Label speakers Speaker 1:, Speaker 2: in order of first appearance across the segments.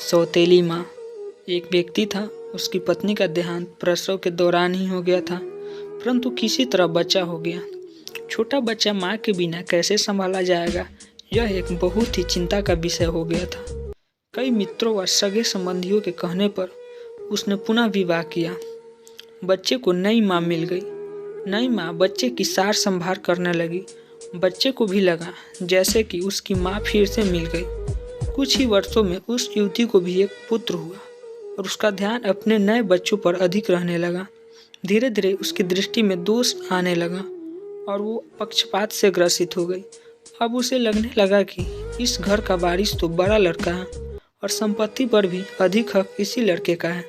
Speaker 1: सौतेली माँ। एक व्यक्ति था, उसकी पत्नी का देहांत प्रसव के दौरान ही हो गया था, परंतु किसी तरह बच्चा हो गया। छोटा बच्चा माँ के बिना कैसे संभाला जाएगा, यह एक बहुत ही चिंता का विषय हो गया था। कई मित्रों व सगे संबंधियों के कहने पर उसने पुनः विवाह किया। बच्चे को नई माँ मिल गई। नई माँ बच्चे की सार संभाल करने लगी। बच्चे को भी लगा जैसे कि उसकी माँ फिर से मिल गई। कुछ ही वर्षों में उस युवती को भी एक पुत्र हुआ और उसका ध्यान अपने नए बच्चों पर अधिक रहने लगा। धीरे धीरे उसकी दृष्टि में दोष आने लगा और वो पक्षपात से ग्रसित हो गई। अब उसे लगने लगा कि इस घर का वारिस तो बड़ा लड़का है और संपत्ति पर भी अधिक हक इसी लड़के का है।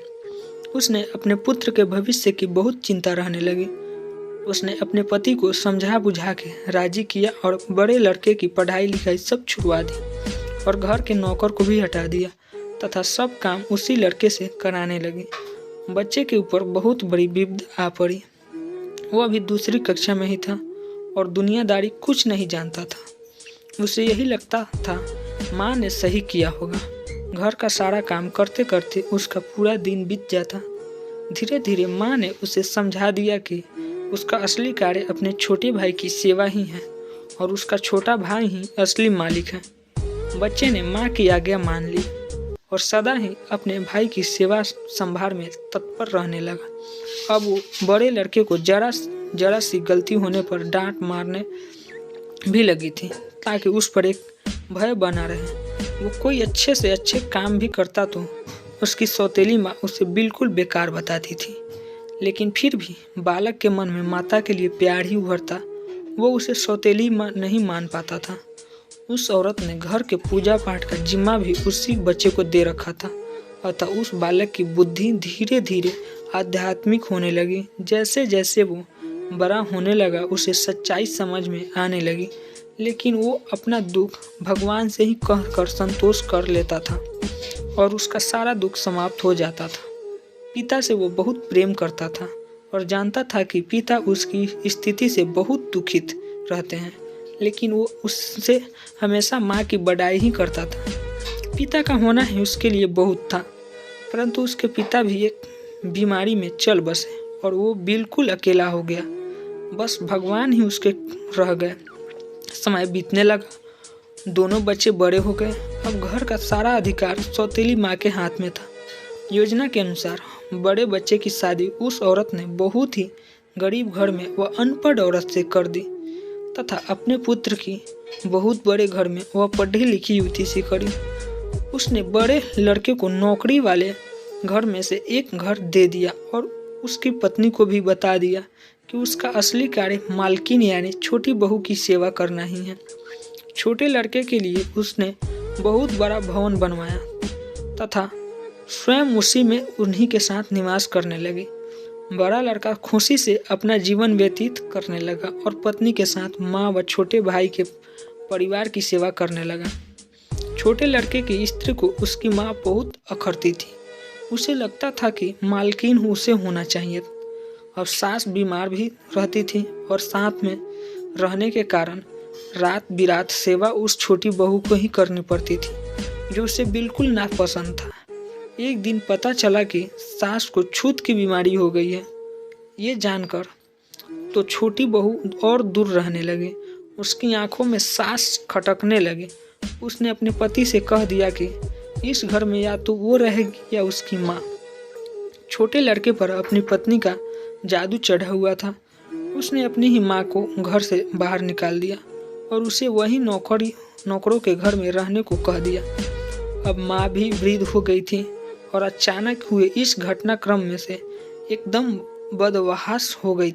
Speaker 1: उसने अपने पुत्र के भविष्य की बहुत चिंता रहने लगी। उसने अपने पति को समझा बुझा के राजी किया और बड़े लड़के की पढ़ाई लिखाई सब छुड़वा दी और घर के नौकर को भी हटा दिया तथा सब काम उसी लड़के से कराने लगी। बच्चे के ऊपर बहुत बड़ी विपद आ पड़ी। वो अभी दूसरी कक्षा में ही था और दुनियादारी कुछ नहीं जानता था। उसे यही लगता था माँ ने सही किया होगा। घर का सारा काम करते करते उसका पूरा दिन बीत जाता। धीरे धीरे माँ ने उसे समझा दिया कि उसका असली कार्य अपने छोटे भाई की सेवा ही है और उसका छोटा भाई ही असली मालिक है। बच्चे ने माँ की आज्ञा मान ली और सदा ही अपने भाई की सेवा संभाल में तत्पर रहने लगा। अब वो बड़े लड़के को जरा सी गलती होने पर डांट मारने भी लगी थी ताकि उस पर एक भय बना रहे। वो कोई अच्छे से अच्छे काम भी करता तो उसकी सौतेली माँ उसे बिल्कुल बेकार बताती थी, लेकिन फिर भी बालक के मन में माता के लिए प्यार ही उभरता। वो उसे सौतेली माँ नहीं मान पाता था। उस औरत ने घर के पूजा पाठ का जिम्मा भी उसी बच्चे को दे रखा था, अतः उस बालक की बुद्धि धीरे धीरे आध्यात्मिक होने लगी। जैसे जैसे वो बड़ा होने लगा उसे सच्चाई समझ में आने लगी, लेकिन वो अपना दुख भगवान से ही कह कर संतोष कर लेता था और उसका सारा दुख समाप्त हो जाता था। पिता से वो बहुत प्रेम करता था और जानता था कि पिता उसकी स्थिति से बहुत दुखित रहते हैं, लेकिन वो उससे हमेशा माँ की बड़ाई ही करता था। पिता का होना ही उसके लिए बहुत था, परंतु उसके पिता भी एक बीमारी में चल बसे और वो बिल्कुल अकेला हो गया। बस भगवान ही उसके रह गए। समय बीतने लगा। दोनों बच्चे बड़े हो गए। अब घर का सारा अधिकार सौतेली माँ के हाथ में था। योजना के अनुसार बड़े बच्चे की शादी उस औरत ने बहुत ही गरीब घर में व अनपढ़ औरत से कर दी तथा अपने पुत्र की बहुत बड़े घर में वह पढ़ी लिखी युवती से करी। उसने बड़े लड़के को नौकरी वाले घर में से एक घर दे दिया और उसकी पत्नी को भी बता दिया कि उसका असली कार्य मालकिन यानी छोटी बहू की सेवा करना ही है। छोटे लड़के के लिए उसने बहुत बड़ा भवन बनवाया तथा स्वयं उसी में उन्हीं के साथ निवास करने लगे। बड़ा लड़का खुशी से अपना जीवन व्यतीत करने लगा और पत्नी के साथ माँ व छोटे भाई के परिवार की सेवा करने लगा। छोटे लड़के की स्त्री को उसकी माँ बहुत अखरती थी। उसे लगता था कि मालकिन उसे होना चाहिए। अब सास बीमार भी रहती थी और साथ में रहने के कारण रात बिरात सेवा उस छोटी बहू को ही करनी पड़ती थी, जो उसे बिल्कुल नापसंद था। एक दिन पता चला कि सास को छूत की बीमारी हो गई है। ये जानकर तो छोटी बहू और दूर रहने लगी। उसकी आंखों में सांस खटकने लगे। उसने अपने पति से कह दिया कि इस घर में या तो वो रहेगी या उसकी माँ। छोटे लड़के पर अपनी पत्नी का जादू चढ़ा हुआ था। उसने अपनी ही माँ को घर से बाहर निकाल दिया और उसे वही नौकरों के घर में रहने को कह दिया। अब माँ भी वृद्ध हो गई थी और अचानक हुए इस घटनाक्रम में से एकदम बदहवास हो गई।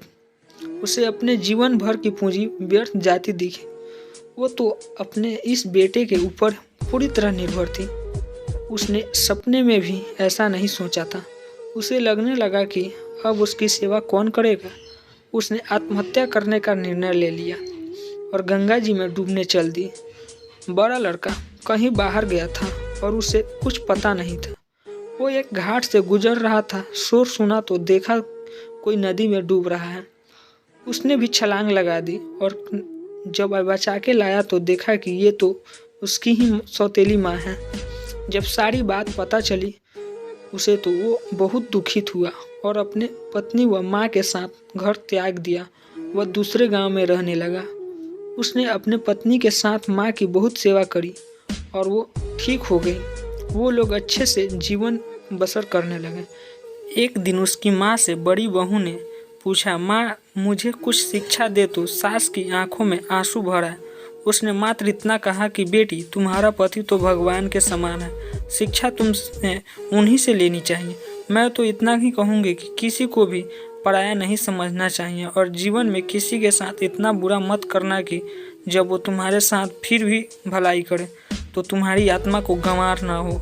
Speaker 1: उसे अपने जीवन भर की पूंजी व्यर्थ जाती दिखी। वो तो अपने इस बेटे के ऊपर पूरी तरह निर्भर थी। उसने सपने में भी ऐसा नहीं सोचा था। उसे लगने लगा कि अब उसकी सेवा कौन करेगा। उसने आत्महत्या करने का निर्णय ले लिया और गंगा जी में डूबने चल दी। बड़ा लड़का कहीं बाहर गया था और उसे कुछ पता नहीं था। वो एक घाट से गुजर रहा था। शोर सुना तो देखा कोई नदी में डूब रहा है। उसने भी छलांग लगा दी और जब बचा के लाया तो देखा कि ये तो उसकी ही सौतेली माँ है। जब सारी बात पता चली उसे तो वो बहुत दुखित हुआ और अपने पत्नी व माँ के साथ घर त्याग दिया। वह दूसरे गांव में रहने लगा। उसने अपने पत्नी के साथ माँ की बहुत सेवा करी और वो ठीक हो गई। वो लोग अच्छे से जीवन बसर करने लगे। एक दिन उसकी माँ से बड़ी बहू ने पूछा, माँ मुझे कुछ शिक्षा दे। तो सास की आंखों में आंसू भरा। उसने मात्र इतना कहा कि बेटी, तुम्हारा पति तो भगवान के समान है, शिक्षा तुमने उन्हीं से लेनी चाहिए। मैं तो इतना ही कहूँगी कि किसी को भी पराया नहीं समझना चाहिए और जीवन में किसी के साथ इतना बुरा मत करना कि जब वो तुम्हारे साथ फिर भी भलाई करे तो तुम्हारी आत्मा को गंवार ना हो।